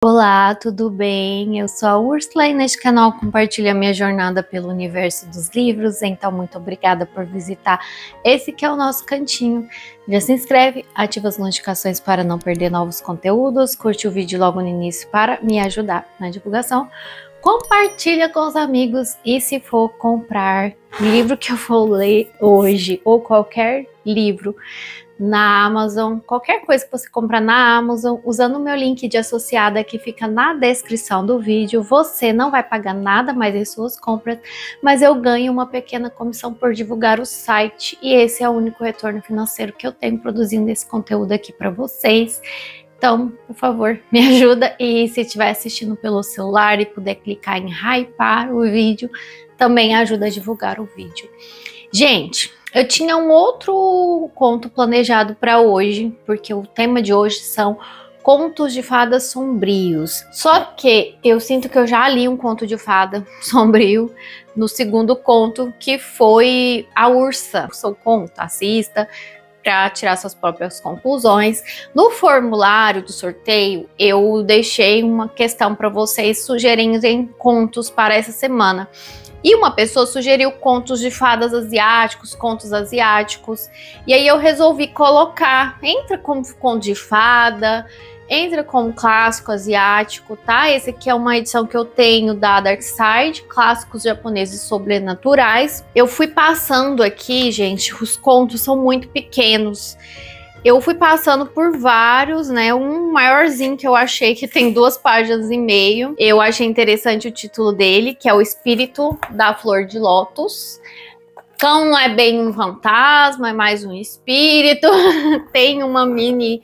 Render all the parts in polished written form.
Olá, tudo bem? Eu sou a Úrsula e neste canal compartilho a minha jornada pelo universo dos livros, então muito obrigada por visitar esse que é o nosso cantinho. Já se inscreve, ativa as notificações para não perder novos conteúdos, curte o vídeo logo no início para me ajudar na divulgação, compartilha com os amigos e se for comprar o livro que eu vou ler hoje ou qualquer livro na Amazon, qualquer coisa que você comprar na Amazon, usando o meu link de associada que fica na descrição do vídeo, você não vai pagar nada mais em suas compras, mas eu ganho uma pequena comissão por divulgar o site e esse é o único retorno financeiro que eu tenho produzindo esse conteúdo aqui para vocês. Então, por favor, me ajuda e se estiver assistindo pelo celular e puder clicar em hypar o vídeo, também ajuda a divulgar o vídeo. Gente, eu tinha um outro conto planejado para hoje, porque o tema de hoje são contos de fadas sombrios. Só que eu sinto que eu já li um conto de fada sombrio no segundo conto, que foi A Ursa. O seu conto, assista para tirar suas próprias conclusões. No formulário do sorteio, eu deixei uma questão para vocês sugerirem contos para essa semana. E uma pessoa sugeriu contos de fadas asiáticos, contos asiáticos. E aí eu resolvi colocar, entra como conto de fada, entra como clássico asiático, tá? Esse aqui é uma edição que eu tenho da Dark Side, clássicos japoneses sobrenaturais. Eu fui passando aqui, gente, os contos são muito pequenos. Eu fui passando por vários, né? Um maiorzinho que eu achei que tem 2,5 páginas. Eu achei interessante o título dele, que é O Espírito da Flor de Lótus. Então não é bem um fantasma, é mais um espírito. Tem uma mini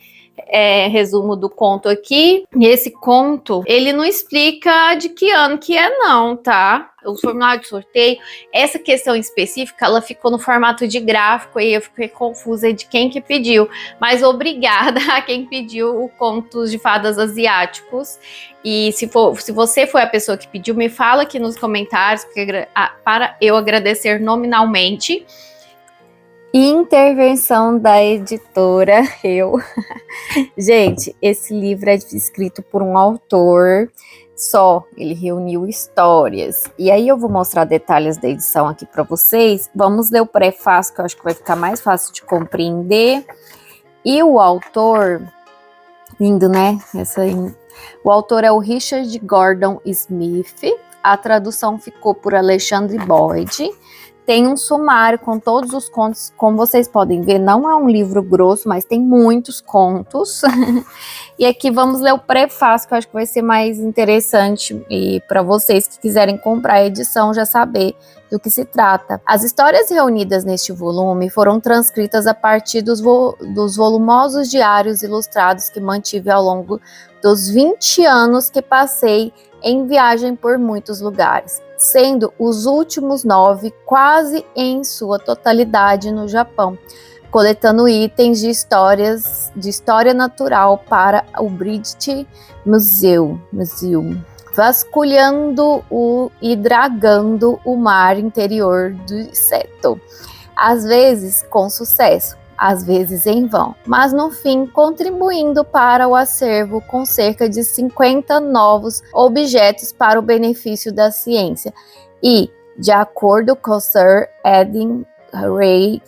resumo do conto aqui. E esse conto, ele não explica de que ano que é não, tá? O formulário de sorteio, essa questão específica, ela ficou no formato de gráfico e eu fiquei confusa de quem que pediu. Mas obrigada a quem pediu o Contos de Fadas Asiáticos. E se você foi a pessoa que pediu, me fala aqui nos comentários para eu agradecer nominalmente. Intervenção da editora, eu. Gente, esse livro é escrito por um autor só, ele reuniu histórias. E aí eu vou mostrar detalhes da edição aqui para vocês. Vamos ler o prefácio, que eu acho que vai ficar mais fácil de compreender. E o autor, lindo, né? O autor é o Richard Gordon Smith. A tradução ficou por Alexandre Boyd. Tem um sumário com todos os contos, como vocês podem ver, não é um livro grosso, mas tem muitos contos. E aqui vamos ler o prefácio, que eu acho que vai ser mais interessante e para vocês que quiserem comprar a edição já saber do que se trata. As histórias reunidas neste volume foram transcritas a partir dos volumosos diários ilustrados que mantive ao longo dos 20 anos que passei em viagem por muitos lugares, sendo os últimos 9 quase em sua totalidade no Japão, coletando itens de história natural para o British Museum, vasculhando e dragando o mar interior do Seto, às vezes com sucesso, às vezes em vão, mas no fim contribuindo para o acervo com cerca de 50 novos objetos para o benefício da ciência e, de acordo com Sir Edwin Ray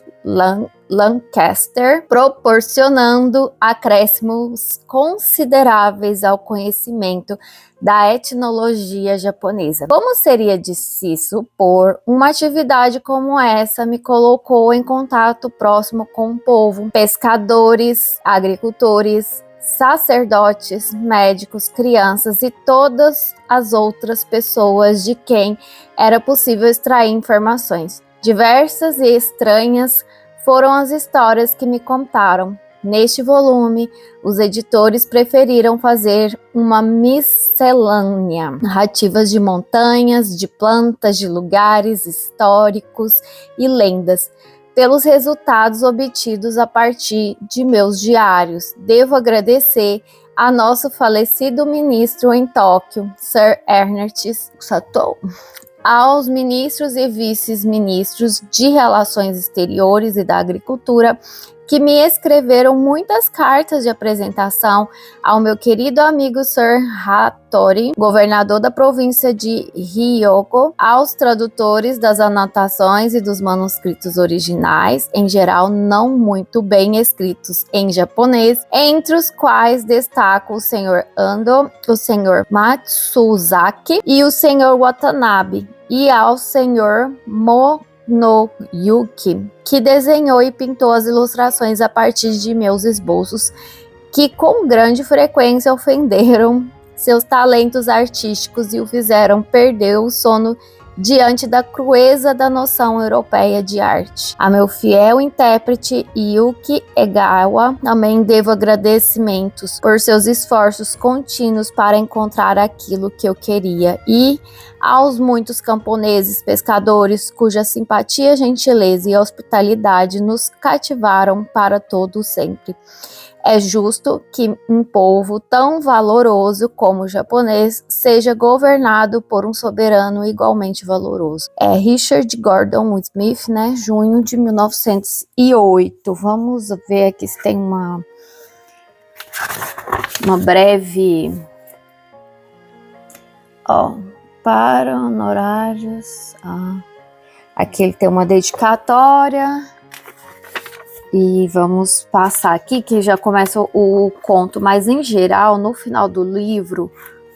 Lancaster, proporcionando acréscimos consideráveis ao conhecimento da etnologia japonesa. Como seria de se supor, uma atividade como essa me colocou em contato próximo com o povo, pescadores, agricultores, sacerdotes, médicos, crianças e todas as outras pessoas de quem era possível extrair informações. Diversas e estranhas foram as histórias que me contaram. Neste volume, os editores preferiram fazer uma miscelânea, narrativas de montanhas, de plantas, de lugares históricos e lendas, pelos resultados obtidos a partir de meus diários. Devo agradecer a nosso falecido ministro em Tóquio, Sir Ernest Satou, aos ministros e vice-ministros de Relações Exteriores e da Agricultura que me escreveram muitas cartas de apresentação, ao meu querido amigo Sir Hattori, governador da província de Ryoko, aos tradutores das anotações e dos manuscritos originais, em geral não muito bem escritos em japonês, entre os quais destaco o Sr. Ando, o Sr. Matsuzaki e o Sr. Watanabe, e ao Sr. Monoyuki, que desenhou e pintou as ilustrações a partir de meus esboços, que com grande frequência ofenderam seus talentos artísticos e o fizeram perder o sono diante da crueza da noção europeia de arte. A meu fiel intérprete Yuki Egawa também devo agradecimentos por seus esforços contínuos para encontrar aquilo que eu queria, e aos muitos camponeses pescadores cuja simpatia, gentileza e hospitalidade nos cativaram para todo sempre. É justo que um povo tão valoroso como o japonês seja governado por um soberano igualmente valoroso. É Richard Gordon Smith, né? Junho de 1908. Vamos ver aqui se tem uma breve... para honorários... Aqui ele tem uma dedicatória... E vamos passar aqui, que já começa o conto, mas em geral, no final do livro,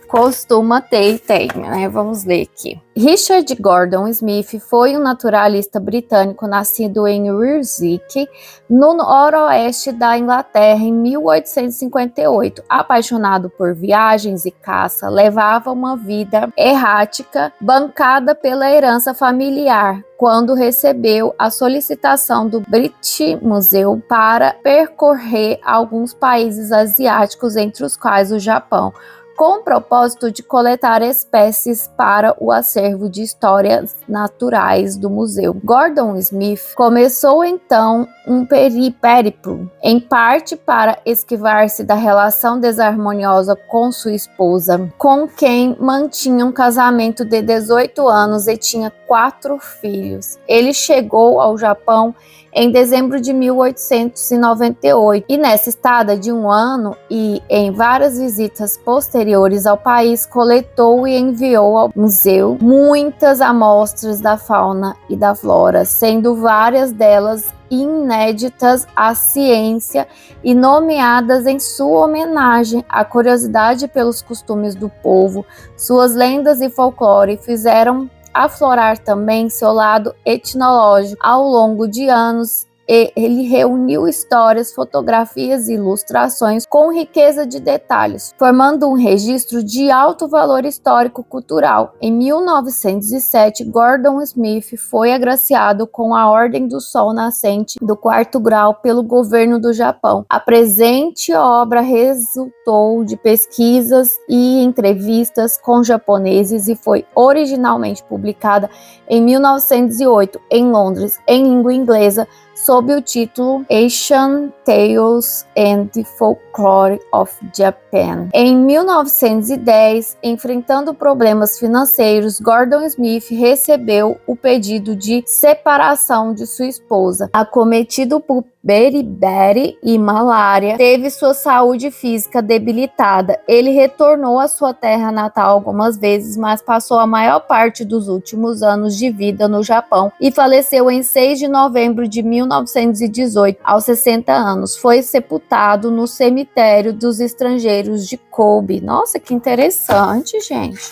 costuma ter e tem, né? Vamos ler aqui. Richard Gordon Smith foi um naturalista britânico nascido em Ryswick, no noroeste da Inglaterra, em 1858. Apaixonado por viagens e caça, levava uma vida errática, bancada pela herança familiar, quando recebeu a solicitação do British Museum para percorrer alguns países asiáticos, entre os quais o Japão, com o propósito de coletar espécies para o acervo de histórias naturais do museu. Gordon Smith começou então um périplo, em parte para esquivar-se da relação desarmoniosa com sua esposa, com quem mantinha um casamento de 18 anos e tinha 4 filhos. Ele chegou ao Japão em dezembro de 1898, e nessa estada de 1 ano e em várias visitas posteriores ao país, coletou e enviou ao museu muitas amostras da fauna e da flora, sendo várias delas inéditas à ciência e nomeadas em sua homenagem. A curiosidade pelos costumes do povo, suas lendas e folclore fizeram aflorar também seu lado etnológico. Ao longo de anos, ele reuniu histórias, fotografias e ilustrações com riqueza de detalhes, formando um registro de alto valor histórico-cultural. Em 1907, Gordon Smith foi agraciado com a Ordem do Sol Nascente do 4º grau pelo governo do Japão. A presente obra resultou de pesquisas e entrevistas com japoneses e foi originalmente publicada em 1908 em Londres, em língua inglesa, sob o título Asian Tales and Folklore of Japan. Em 1910, enfrentando problemas financeiros, Gordon Smith recebeu o pedido de separação de sua esposa. Acometido por beriberi e malária, teve sua saúde física debilitada. Ele retornou à sua terra natal algumas vezes, mas passou a maior parte dos últimos anos de vida no Japão e faleceu em 6 de novembro de 1918, aos 60 anos. Foi sepultado no cemitério dos estrangeiros de Kobe. Nossa, que interessante, gente.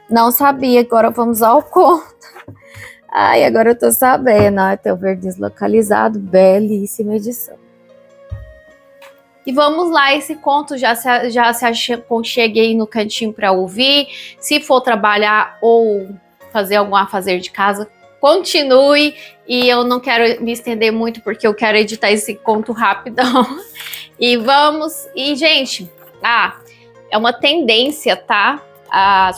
Não sabia, agora vamos ao conto. Ai, agora eu tô sabendo. Tem o verde deslocalizado, belíssima edição. E vamos lá, esse conto já se aconcheguei no cantinho para ouvir. Se for trabalhar ou fazer algum afazer de casa, continue. E eu não quero me estender muito porque eu quero editar esse conto rapidão. E vamos. E, gente, é uma tendência, tá? A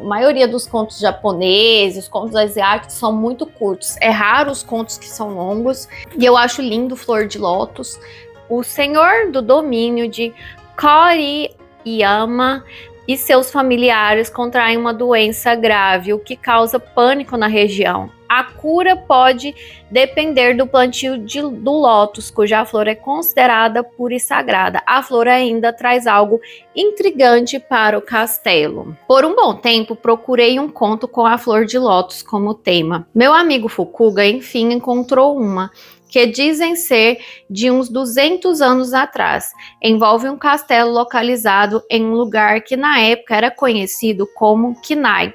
maioria dos contos japoneses, os contos asiáticos são muito curtos. É raro os contos que são longos. E eu acho lindo Flor de Lótus. O Senhor do Domínio, de Koriyama, e seus familiares contraem uma doença grave, o que causa pânico na região. A cura pode depender do plantio do lótus, cuja flor é considerada pura e sagrada. A flor ainda traz algo intrigante para o castelo. Por um bom tempo, procurei um conto com a flor de lótus como tema. Meu amigo Fukuga, enfim, encontrou uma que dizem ser de uns 200 anos atrás. Envolve um castelo localizado em um lugar que na época era conhecido como Kinai,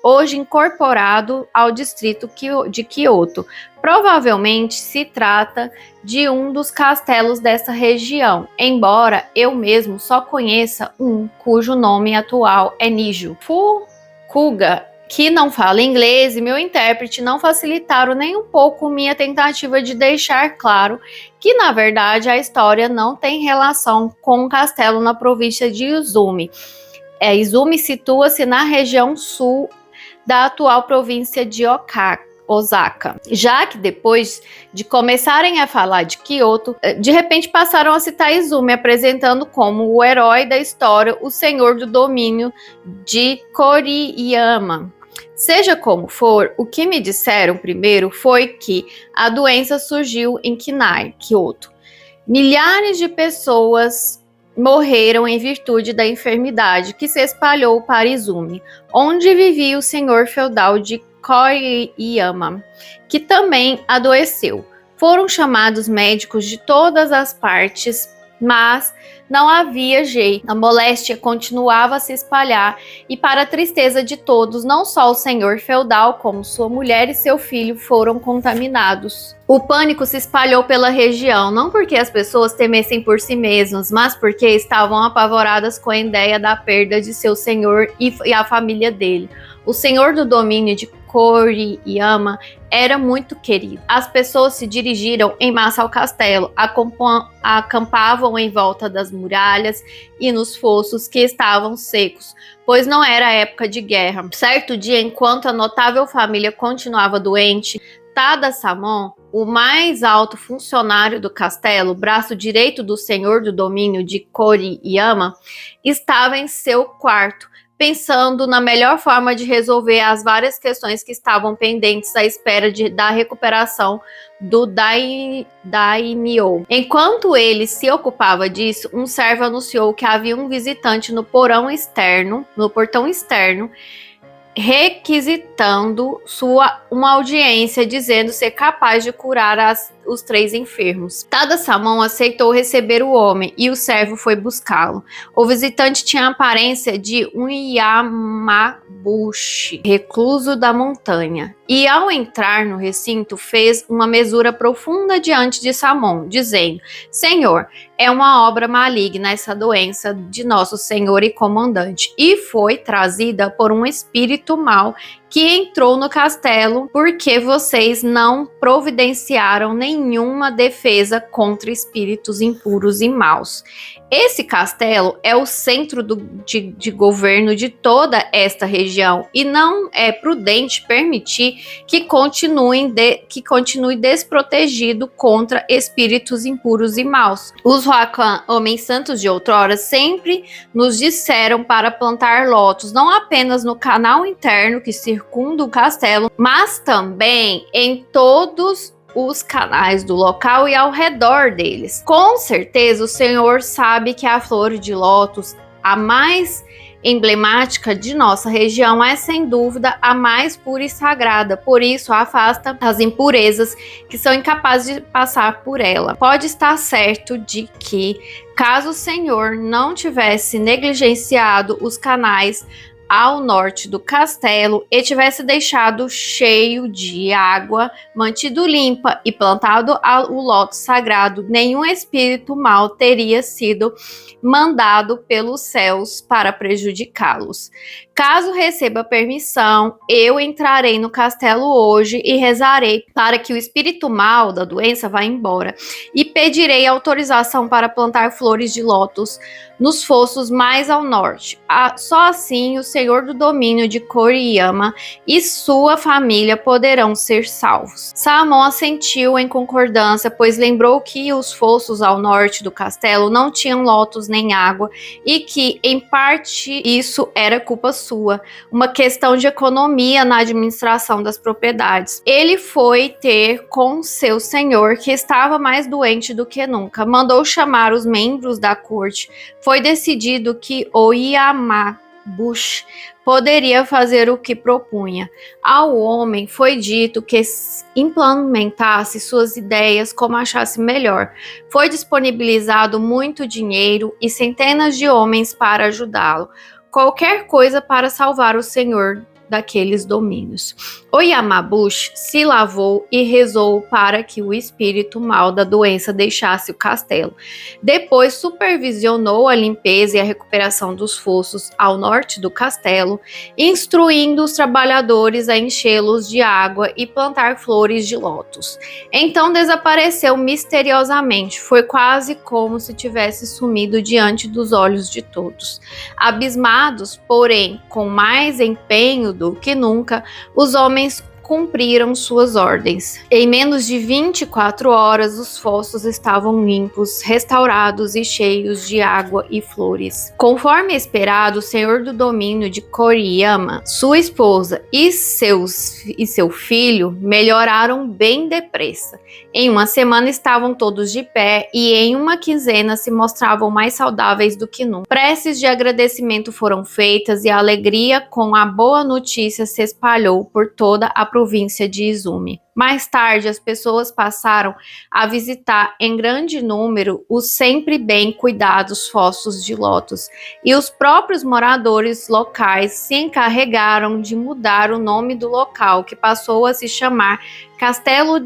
hoje incorporado ao distrito de Kyoto. Provavelmente se trata de um dos castelos dessa região, embora eu mesmo só conheça um cujo nome atual é Nijo. Fukuga, que não fala inglês, e meu intérprete não facilitaram nem um pouco minha tentativa de deixar claro que, na verdade, a história não tem relação com um castelo na província de Izumi. Izumi situa-se na região sul da atual província de Osaka, já que depois de começarem a falar de Kyoto, de repente passaram a citar Izumi, apresentando como o herói da história, o senhor do domínio de Koriyama. Seja como for, o que me disseram primeiro foi que a doença surgiu em Kinai, Kyoto. Milhares de pessoas morreram em virtude da enfermidade que se espalhou para Izumi, onde vivia o senhor feudal de Koriyama, que também adoeceu. Foram chamados médicos de todas as partes, mas não havia jeito. A moléstia continuava a se espalhar e, para a tristeza de todos, não só o senhor feudal, como sua mulher e seu filho foram contaminados. O pânico se espalhou pela região, não porque as pessoas temessem por si mesmas, mas porque estavam apavoradas com a ideia da perda de seu senhor e a família dele. O senhor do domínio de Koriyama era muito querido. As pessoas se dirigiram em massa ao castelo, acampavam em volta das muralhas e nos fossos que estavam secos, pois não era época de guerra. Certo dia, enquanto a notável família continuava doente, Tada-samon, o mais alto funcionário do castelo, braço direito do senhor do domínio de Koriyama, estava em seu quarto, pensando na melhor forma de resolver as várias questões que estavam pendentes à espera da recuperação do daimyo. Enquanto ele se ocupava disso, um servo anunciou que havia um visitante no portão externo, requisitando uma audiência, dizendo ser capaz de curar os 3 enfermos. Tada-samon aceitou receber o homem e o servo foi buscá-lo. O visitante tinha a aparência de um Yamabushi, recluso da montanha, e ao entrar no recinto fez uma mesura profunda diante de Samon, dizendo: Senhor, é uma obra maligna essa doença de nosso senhor e comandante, e foi trazida por um espírito mau que entrou no castelo porque vocês não providenciaram nenhuma defesa contra espíritos impuros e maus. Esse castelo é o centro de governo de toda esta região e não é prudente permitir que continue desprotegido contra espíritos impuros e maus. Os Huaquan, homens santos de outrora, sempre nos disseram para plantar lótus, não apenas no canal interno que circunda o castelo, mas também em todos os canais do local e ao redor deles. Com certeza o Senhor sabe que a flor de lótus, a mais emblemática de nossa região, é sem dúvida a mais pura e sagrada, por isso afasta as impurezas que são incapazes de passar por ela. Pode estar certo de que, caso o Senhor não tivesse negligenciado os canais ao norte do castelo e tivesse deixado cheio de água, mantido limpa e plantado o lótus sagrado, nenhum espírito mau teria sido mandado pelos céus para prejudicá-los. Caso receba permissão, eu entrarei no castelo hoje e rezarei para que o espírito mau da doença vá embora, e pedirei autorização para plantar flores de lótus nos fossos mais ao norte. Só assim o Senhor senhor do domínio de Koriyama e sua família poderão ser salvos. Saamon assentiu em concordância, pois lembrou que os fossos ao norte do castelo não tinham lotos nem água e que, em parte, isso era culpa sua, uma questão de economia na administração das propriedades. Ele foi ter com seu senhor, que estava mais doente do que nunca. Mandou chamar os membros da corte. Foi decidido que o Yamabushi poderia fazer o que propunha. Ao homem foi dito que implementasse suas ideias como achasse melhor. Foi disponibilizado muito dinheiro e centenas de homens para ajudá-lo. Qualquer coisa para salvar o senhor daqueles domínios. O Yamabushi se lavou e rezou para que o espírito mau da doença deixasse o castelo. Depois supervisionou a limpeza e a recuperação dos fossos ao norte do castelo, instruindo os trabalhadores a enchê-los de água e plantar flores de lótus. Então desapareceu misteriosamente. Foi quase como se tivesse sumido diante dos olhos de todos. Abismados, porém, com mais empenho do que nunca, os homens cumpriram suas ordens. Em menos de 24 horas, os fossos estavam limpos, restaurados e cheios de água e flores. Conforme esperado, o senhor do domínio de Koriyama, sua esposa e seu filho melhoraram bem depressa. Em uma semana estavam todos de pé e em uma quinzena se mostravam mais saudáveis do que nunca. Preces de agradecimento foram feitas e a alegria com a boa notícia se espalhou por toda a província de Izumi. Mais tarde, as pessoas passaram a visitar em grande número os sempre bem cuidados fossos de lótus, e os próprios moradores locais se encarregaram de mudar o nome do local, que passou a se chamar Castelo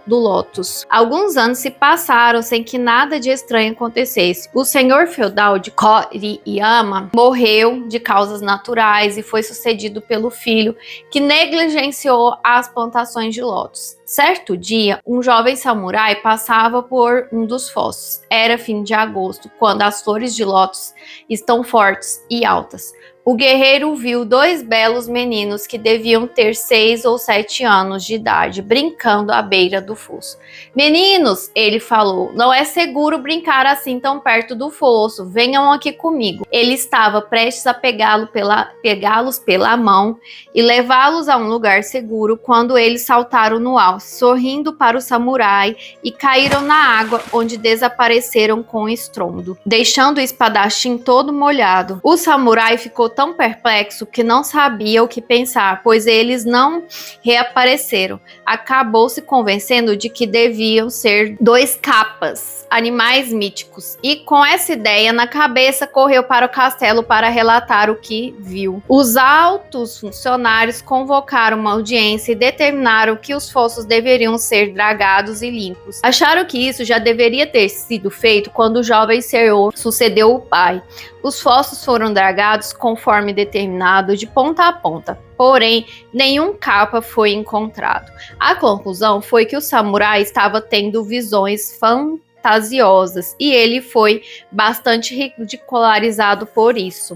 do Lótus. Alguns anos se passaram sem que nada de estranho acontecesse. O senhor feudal de Koriyama morreu de causas naturais e foi sucedido pelo filho, que negligenciou as plantações de lótus. Certo dia, um jovem samurai passava por um dos fossos. Era fim de agosto, quando as flores de lótus estão fortes e altas. O guerreiro viu dois belos meninos que deviam ter 6 ou 7 anos de idade, brincando à beira do fosso. Meninos, ele falou, não é seguro brincar assim tão perto do fosso, venham aqui comigo. Ele estava prestes a pegá-los pela mão e levá-los a um lugar seguro quando eles saltaram no alto, sorrindo para o samurai, e caíram na água, onde desapareceram com estrondo, deixando o espadachim todo molhado. O samurai ficou tão perplexo que não sabia o que pensar, pois eles não reapareceram. Acabou se convencendo de que deviam ser 2 capas, animais míticos, e com essa ideia na cabeça correu para o castelo para relatar o que viu. Os altos funcionários convocaram uma audiência e determinaram que os fossos deveriam ser dragados e limpos. Acharam que isso já deveria ter sido feito quando o jovem senhor sucedeu o pai. Os fossos foram dragados conforme determinado de ponta a ponta, porém nenhum capa foi encontrado. A conclusão foi que o samurai estava tendo visões fantasiosas e ele foi bastante ridicularizado por isso.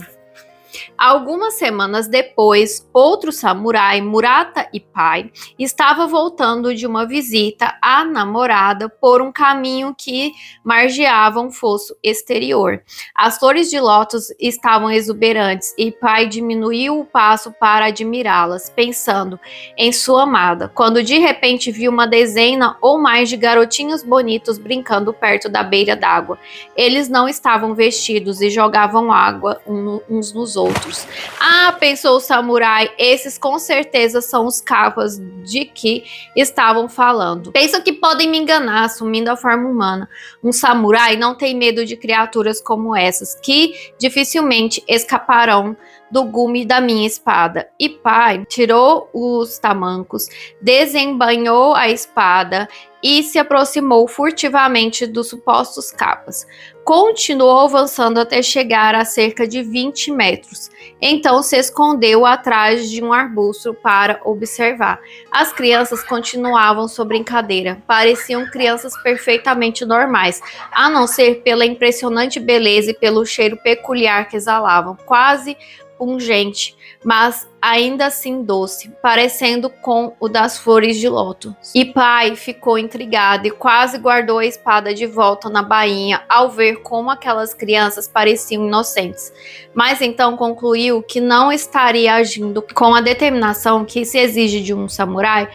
Algumas semanas depois, outro samurai, Murata Ippai, estava voltando de uma visita à namorada por um caminho que margeava um fosso exterior. As flores de lótus estavam exuberantes e Ippai diminuiu o passo para admirá-las, pensando em sua amada, quando de repente viu uma dezena ou mais de garotinhos bonitos brincando perto da beira d'água. Eles não estavam vestidos e jogavam água uns nos outros. Ah, pensou o samurai, esses com certeza são os capas de que estavam falando. Pensam que podem me enganar assumindo a forma humana. Um samurai não tem medo de criaturas como essas, que dificilmente escaparão do gume da minha espada. Ippai tirou os tamancos, desembainhou a espada e se aproximou furtivamente dos supostos capas. Continuou avançando até chegar a cerca de 20 metros. Então se escondeu atrás de um arbusto para observar. As crianças continuavam sua brincadeira. Pareciam crianças perfeitamente normais, a não ser pela impressionante beleza e pelo cheiro peculiar que exalavam, quase pungente, mas ainda assim doce, parecendo com o das flores de lótus. E pai ficou intrigado e quase guardou a espada de volta na bainha ao ver como aquelas crianças pareciam inocentes. Mas então concluiu que não estaria agindo com a determinação que se exige de um samurai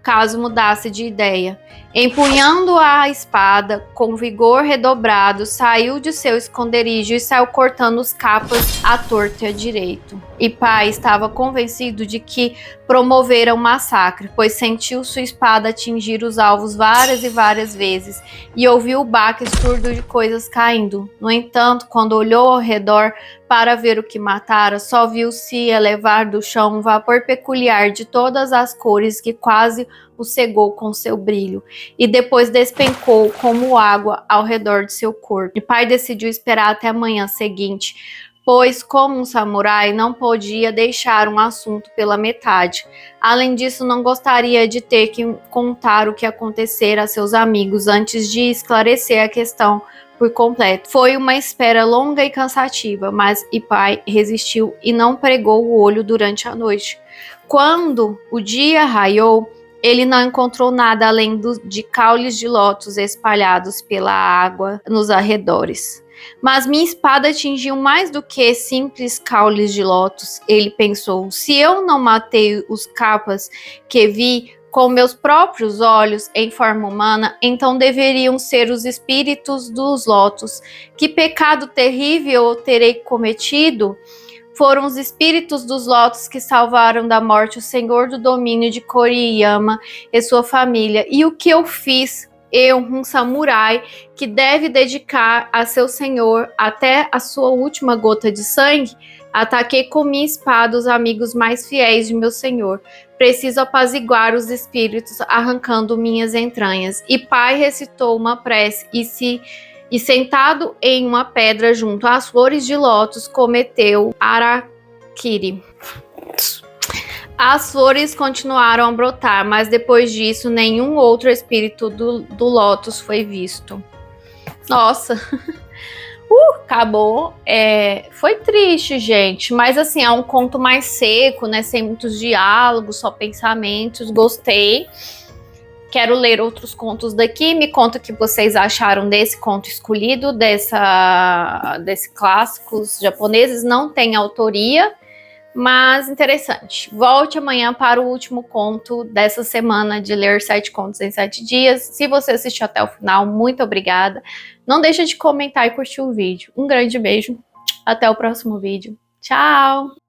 caso mudasse de ideia. Empunhando a espada com vigor redobrado, saiu de seu esconderijo e saiu cortando os capas à torta e à direito. E pai estava convencido de que promovera um massacre, pois sentiu sua espada atingir os alvos várias e várias vezes e ouviu o baque surdo de coisas caindo. No entanto, quando olhou ao redor para ver o que matara, só viu-se elevar do chão um vapor peculiar de todas as cores que quase o cegou com seu brilho, e depois despencou como água ao redor de seu corpo. E pai decidiu esperar até a manhã seguinte, pois, como um samurai, não podia deixar um assunto pela metade. Além disso, não gostaria de ter que contar o que acontecera a seus amigos antes de esclarecer a questão por completo. Foi uma espera longa e cansativa, mas Ipai resistiu e não pregou o olho durante a noite. Quando o dia raiou, ele não encontrou nada além de caules de lótus espalhados pela água nos arredores. Mas minha espada atingiu mais do que simples caules de lótus, ele pensou. Se eu não matei os capas que vi com meus próprios olhos em forma humana, então deveriam ser os espíritos dos lótus. Que pecado terrível eu terei cometido? Foram os espíritos dos lótus que salvaram da morte o senhor do domínio de Koriyama e sua família. E o que eu fiz? Eu, um samurai, que deve dedicar a seu senhor até a sua última gota de sangue, ataquei com minha espada os amigos mais fiéis de meu senhor. Preciso apaziguar os espíritos, arrancando minhas entranhas. E pai recitou uma prece e sentado em uma pedra junto às flores de lótus, cometeu harakiri. As flores continuaram a brotar, mas depois disso nenhum outro espírito do lótus foi visto. Nossa, acabou. Foi triste, gente, mas assim, é um conto mais seco, né? Sem muitos diálogos, só pensamentos. Gostei. Quero ler outros contos daqui. Me conta o que vocês acharam desse conto escolhido, desse clássicos japoneses. Não tem autoria, mas interessante. Volte amanhã para o último conto dessa semana de ler 7 contos em 7 dias. Se você assistiu até o final, muito obrigada. Não deixa de comentar e curtir o vídeo. Um grande beijo. Até o próximo vídeo. Tchau!